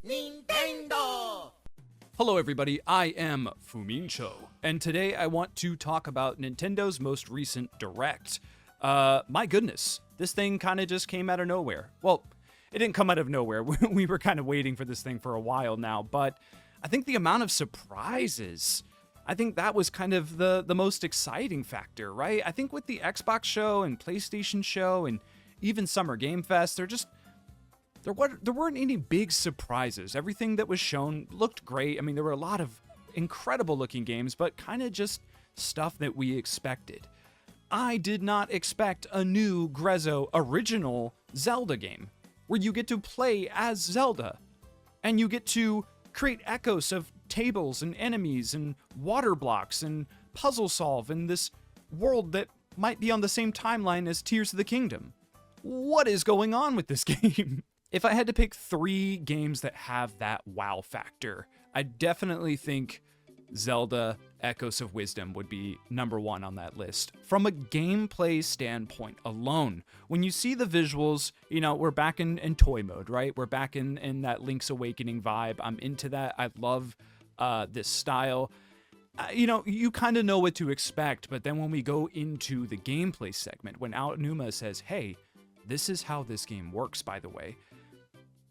Nintendo! Hello everybody, I am Fumincho, and today I want to talk about Nintendo's most recent Direct. My goodness, this thing kind of just came out of nowhere. Well, it didn't come out of nowhere, we were kind of waiting for this thing for a while now, but I think the amount of surprises, I think that was kind of the most exciting factor, right? I think with the Xbox show and PlayStation show and even Summer Game Fest, there weren't any big surprises. Everything that was shown looked great. I mean, there were a lot of incredible looking games, but kind of just stuff that we expected. I did not expect a new Grezzo original Zelda game, where you get to play as Zelda, and you get to create echoes of tables and enemies and water blocks and puzzle solve in this world that might be on the same timeline as Tears of the Kingdom. What is going on with this game? If I had to pick 3 games that have that wow factor, I definitely think Zelda Echoes of Wisdom would be number 1 on that list. From a gameplay standpoint alone, when you see the visuals, you know, we're back in toy mode, right? We're back in that Link's Awakening vibe. I'm into that. I love this style. You know, you kind of know what to expect, but then when we go into the gameplay segment, when Aonuma says, hey, this is how this game works, by the way,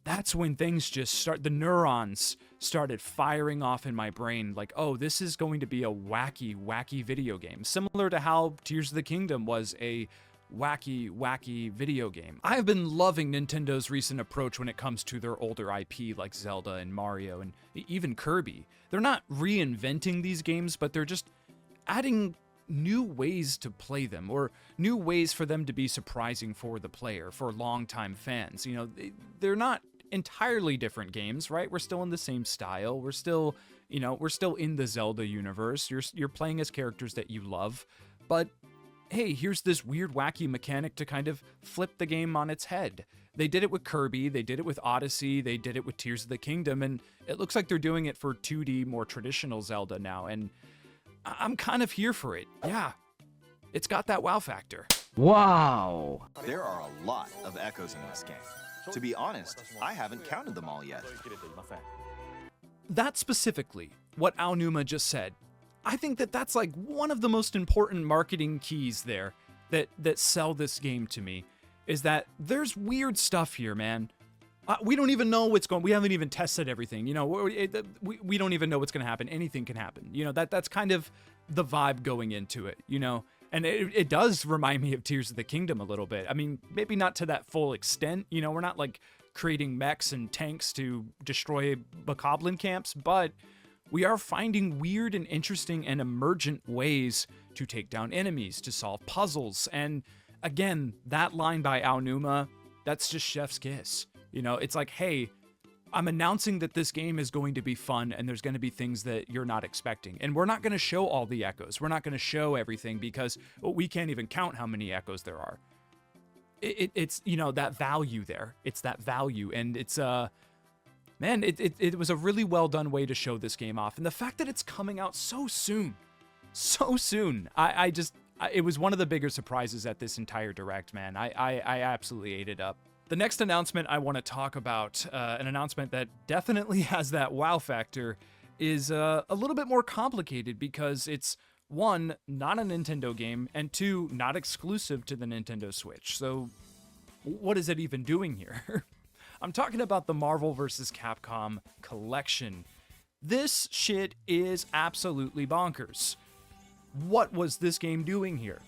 that's when things just start, the neurons started firing off in my brain like, oh, this is going to be a wacky video game. Similar to how Tears of the Kingdom was a wacky video game. I've been loving Nintendo's recent approach when it comes to their older IP like Zelda and Mario and even Kirby. They're not reinventing these games, but they're just adding new ways to play them, or new ways for them to be surprising for the player, for longtime fans. You know, they're not entirely different games, right? We're still in the same style. We're still, you know, we're still in the Zelda universe. You're playing as characters that you love, but hey, here's this weird, wacky mechanic to kind of flip the game on its head. They did it with Kirby, they did it with Odyssey, they did it with Tears of the Kingdom, and it looks like they're doing it for 2D, more traditional Zelda now, and I'm kind of here for it. Yeah, it's got that wow factor. Wow! There are a lot of echoes in this game. To be honest, I haven't counted them all yet. That specifically, what Aonuma just said, I think that's like one of the most important marketing keys there that sell this game to me, is that there's weird stuff here, man. We don't even know what's going. We haven't even tested everything. You know, we don't even know what's going to happen. Anything can happen. You know, that's kind of the vibe going into it. You know, and it does remind me of Tears of the Kingdom a little bit. I mean, maybe not to that full extent. You know, we're not like creating mechs and tanks to destroy bokoblin camps, but we are finding weird and interesting and emergent ways to take down enemies, to solve puzzles. And again, that line by Aonuma, that's just chef's kiss. You know, it's like, hey, I'm announcing that this game is going to be fun and there's going to be things that you're not expecting. And we're not going to show all the echoes. We're not going to show everything because we can't even count how many echoes there are. It's, you know, that value there. It's that value. And it's, man, it was a really well done way to show this game off. And the fact that it's coming out so soon, it was one of the bigger surprises at this entire Direct, man. I absolutely ate it up. The next announcement I want to talk about, an announcement that definitely has that wow factor, is a little bit more complicated because it's, 1, not a Nintendo game, and 2, not exclusive to the Nintendo Switch. So what is it even doing here? I'm talking about the Marvel vs. Capcom collection. This shit is absolutely bonkers. What was this game doing here?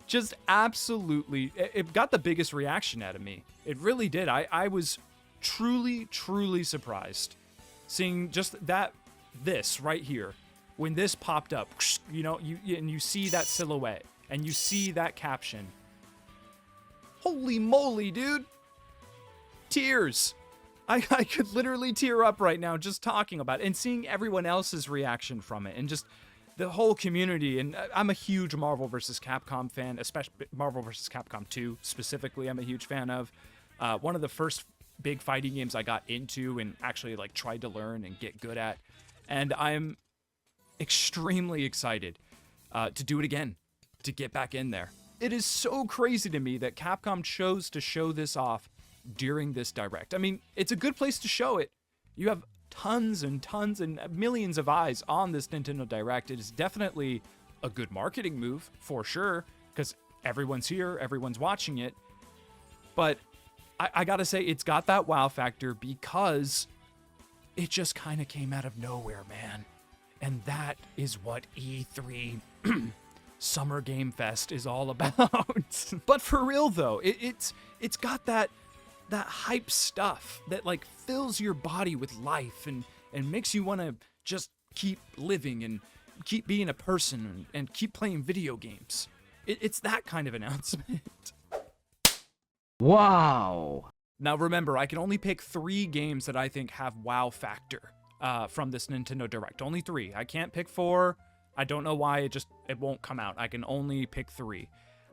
Just absolutely, it got the biggest reaction out of me. It really did. I was truly surprised seeing just this right here. When this popped up, you know, you see that silhouette and you see that caption. Holy moly, dude. Tears. I could literally tear up right now just talking about it and seeing everyone else's reaction from it and just the whole community. And I'm a huge Marvel vs. Capcom fan, especially Marvel vs. Capcom 2 specifically. I'm a huge fan of. One of the first big fighting games I got into and actually like tried to learn and get good at. And I'm extremely excited to do it again, to get back in there. It is so crazy to me that Capcom chose to show this off during this direct. I mean, it's a good place to show it. You have tons and tons and millions of eyes on this Nintendo Direct. It is definitely a good marketing move, for sure, because everyone's here, everyone's watching it. But I gotta say, it's got that wow factor because it just kind of came out of nowhere, man. And that is what E3 Summer Game Fest is all about. But for real though, it's got that hype stuff that like fills your body with life and makes you want to just keep living and keep being a person and keep playing video games. It's that kind of announcement. Wow. Now remember, I can only pick 3 games that I think have wow factor from this Nintendo Direct. Only 3. I can't pick 4. I don't know why it won't come out. I can only pick 3.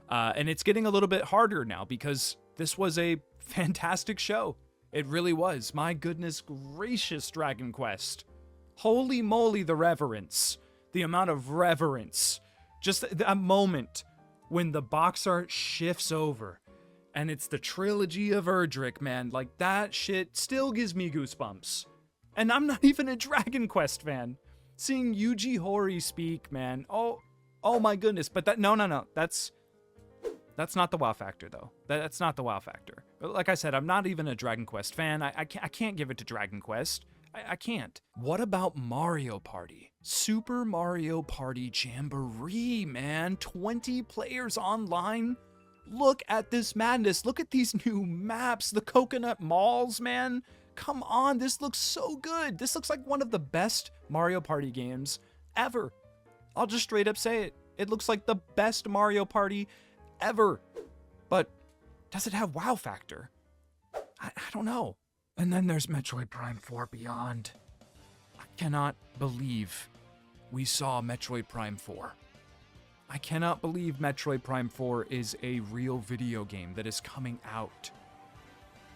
And it's getting a little bit harder now because this was a fantastic show. It really was. My goodness gracious, Dragon Quest. Holy moly, the reverence. The amount of reverence. Just a moment when the box art shifts over and it's the trilogy of Erdrick, man. Like, that shit still gives me goosebumps. And I'm not even a Dragon Quest fan. Seeing Yuji Horii speak, man. Oh my goodness. But no. That's not the wow factor, though. That's not the wow factor. Like I said, I'm not even a Dragon Quest fan. I can't give it to Dragon Quest. I can't. What about Mario Party? Super Mario Party Jamboree, man. 20 players online. Look at this madness. Look at these new maps. The coconut malls, man. Come on, this looks so good. This looks like one of the best Mario Party games ever. I'll just straight up say it. It looks like the best Mario Party ever. But does it have wow factor? I don't know. And then there's Metroid Prime 4 Beyond. I cannot believe we saw Metroid Prime 4. I cannot believe Metroid Prime 4 is a real video game that is coming out.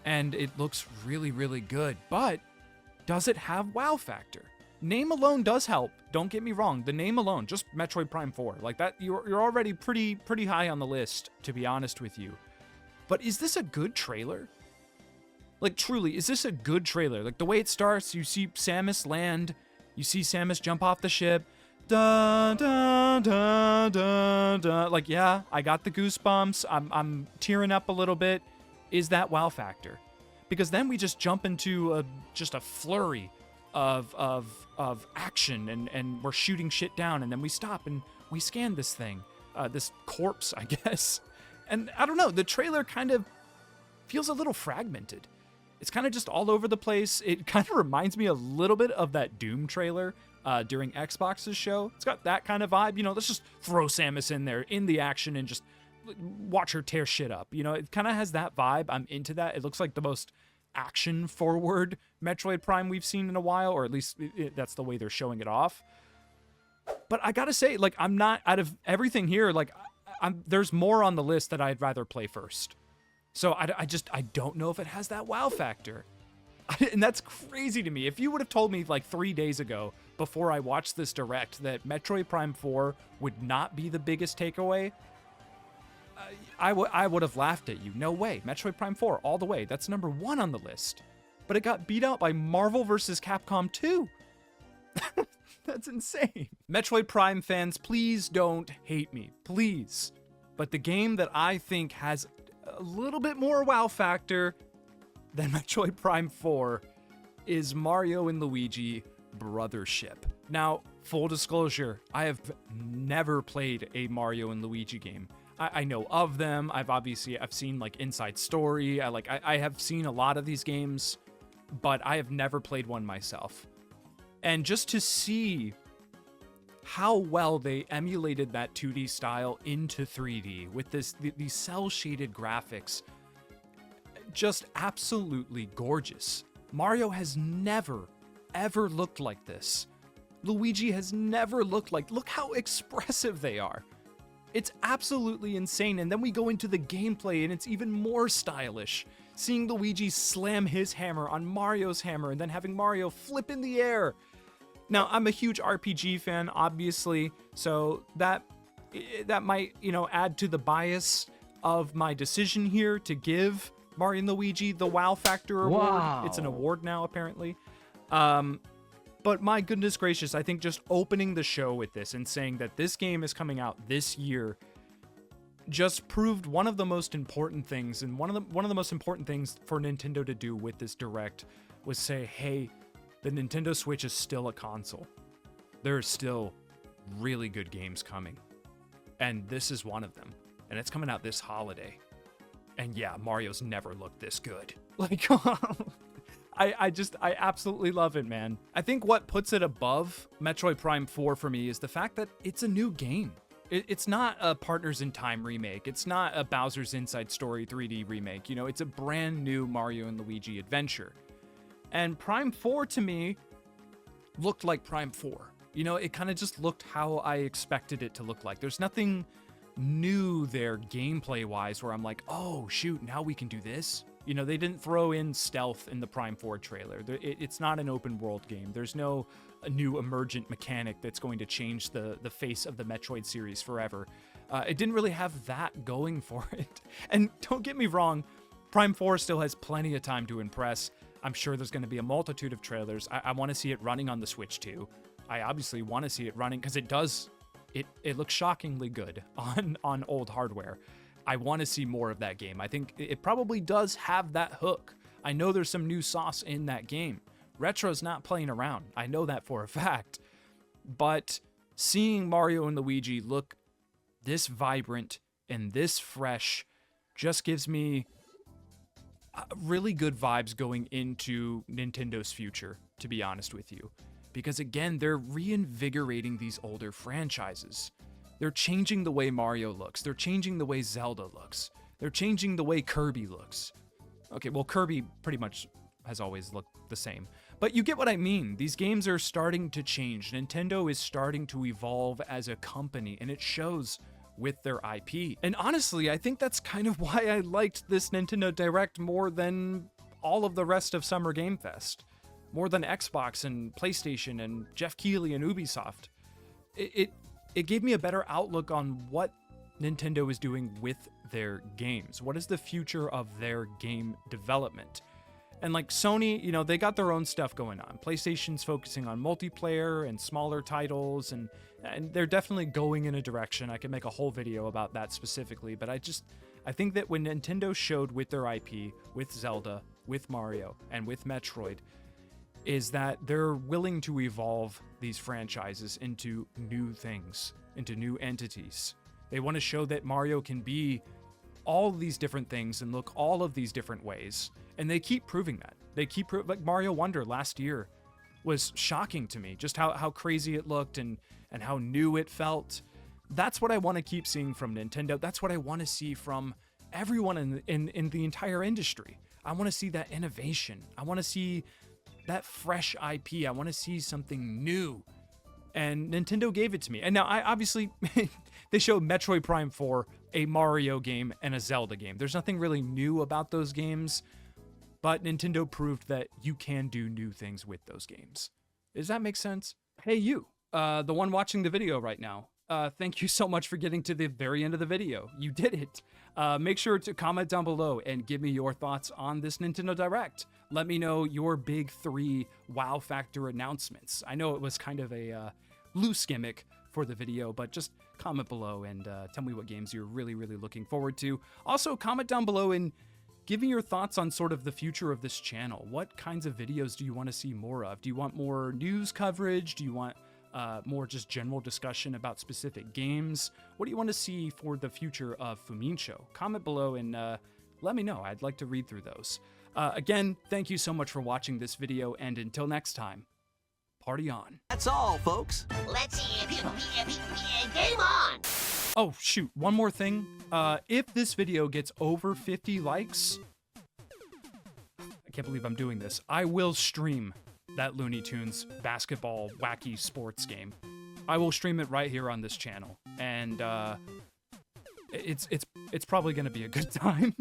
And it looks really, really good. But does it have wow factor? Name alone does help. Don't get me wrong. The name alone, just Metroid Prime 4. Like that, you're already pretty high on the list, to be honest with you. But is this a good trailer? Like, truly, is this a good trailer? Like, the way it starts, you see Samus land, you see Samus jump off the ship. Dun, dun, dun, dun, dun. Like, yeah, I got the goosebumps. I'm tearing up a little bit. Is that wow factor? Because then we just jump into just a flurry of action and we're shooting shit down, and then we stop and we scan this thing, this corpse, I guess. And I don't know, the trailer kind of feels a little fragmented. It's kind of just all over the place. It kind of reminds me a little bit of that Doom trailer during Xbox's show. It's got that kind of vibe. You know, let's just throw Samus in there in the action and just watch her tear shit up. You know, it kind of has that vibe. I'm into that. It looks like the most action-forward Metroid Prime we've seen in a while, or at least that's the way they're showing it off. But I gotta say, like, I'm not, out of everything here, like, there's more on the list that I'd rather play first. So I don't know if it has that wow factor. And that's crazy to me. If you would have told me like 3 days ago, before I watched this direct, that Metroid Prime 4 would not be the biggest takeaway, I would have laughed at you. No way. Metroid Prime 4, all the way. That's number 1 on the list. But it got beat out by Marvel vs. Capcom 2. That's insane. Metroid Prime fans, please don't hate me. Please. But the game that I think has a little bit more wow factor than Metroid Prime 4 is Mario and Luigi Brothership. Now, full disclosure, I have never played a Mario and Luigi game. I know of them. I've seen like Inside Story. I have seen a lot of these games, but I have never played one myself. And just to see how well they emulated that 2D style into 3D with these cel-shaded graphics, just absolutely gorgeous. Mario has never, ever looked like this. Luigi has never looked like, look how expressive they are. It's absolutely insane. And then we go into the gameplay and it's even more stylish. Seeing Luigi slam his hammer on Mario's hammer and then having Mario flip in the air. Now, I'm a huge RPG fan, obviously, so that that might, add to the bias of my decision here to give Mario & Luigi the Wow Factor Award. Wow. It's an award now, apparently. But my goodness gracious, I think just opening the show with this and saying that this game is coming out this year just proved one of the most important things, and one of the most important things for Nintendo to do with this Direct was say, hey, the Nintendo Switch is still a console. There are still really good games coming, and this is one of them, and it's coming out this holiday. And yeah, Mario's never looked this good. Like, I absolutely love it, man. I think what puts it above Metroid Prime 4 for me is the fact that it's a new game. It's not a Partners in Time remake. It's not a Bowser's Inside Story 3D remake. It's a brand new Mario and Luigi adventure. And Prime 4 to me looked like Prime 4. It kind of just looked how I expected it to look like. There's nothing new there gameplay-wise where I'm like, oh, shoot, now we can do this. They didn't throw in stealth in the Prime 4 trailer. It's not an open world game. There's no new emergent mechanic that's going to change the face of the Metroid series forever. It didn't really have that going for it. And don't get me wrong, Prime 4 still has plenty of time to impress. I'm sure there's going to be a multitude of trailers. I want to see it running on the Switch too. I obviously want to see it running because it does. It looks shockingly good on old hardware. I want to see more of that game. I think it probably does have that hook. I know there's some new sauce in that game. Retro's not playing around. I know that for a fact. But seeing Mario and Luigi look this vibrant and this fresh just gives me really good vibes going into Nintendo's future, to be honest with you. Because again, they're reinvigorating these older franchises. They're changing the way Mario looks. They're changing the way Zelda looks. They're changing the way Kirby looks. Okay, well, Kirby pretty much has always looked the same. But you get what I mean. These games are starting to change. Nintendo is starting to evolve as a company, and it shows with their IP. And honestly, I think that's kind of why I liked this Nintendo Direct more than all of the rest of Summer Game Fest. More than Xbox and PlayStation and Jeff Keighley and Ubisoft. It gave me a better outlook on what Nintendo is doing with their games. What is the future of their game development? And like Sony, they got their own stuff going on. PlayStation's focusing on multiplayer and smaller titles, and they're definitely going in a direction. I could make a whole video about that specifically, but I think that when Nintendo showed with their IP, with Zelda, with Mario, and with Metroid, is that they're willing to evolve these franchises into new things, into new entities. They want to show that Mario can be all of these different things and look all of these different ways. And they keep proving that. Like Mario Wonder last year was shocking to me, just how crazy it looked and how new it felt. That's what I want to keep seeing from Nintendo. That's what I want to see from everyone in the entire industry. I want to see that innovation. I want to see that fresh IP. I want to see something new. And Nintendo gave it to me. And now, obviously, they showed Metroid Prime 4, a Mario game, and a Zelda game. There's nothing really new about those games, but Nintendo proved that you can do new things with those games. Does that make sense? Hey, you, the one watching the video right now. Thank you so much for getting to the very end of the video. You did it. Make sure to comment down below and give me your thoughts on this Nintendo Direct. Let me know your big 3 wow factor announcements. I know it was kind of a loose gimmick for the video, but just comment below and tell me what games you're really, really looking forward to. Also, comment down below and give me your thoughts on sort of the future of this channel. What kinds of videos do you want to see more of? Do you want more news coverage? Do you want more just general discussion about specific games? What do you want to see for the future of Fumincho? Comment below and let me know. I'd like to read through those. Again, thank you so much for watching this video, and until next time, party on. That's all, folks. Let's see. Game on! Oh, shoot. One more thing. If this video gets over 50 likes, I can't believe I'm doing this, I will stream that Looney Tunes basketball wacky sports game. I will stream it right here on this channel, and it's probably gonna be a good time.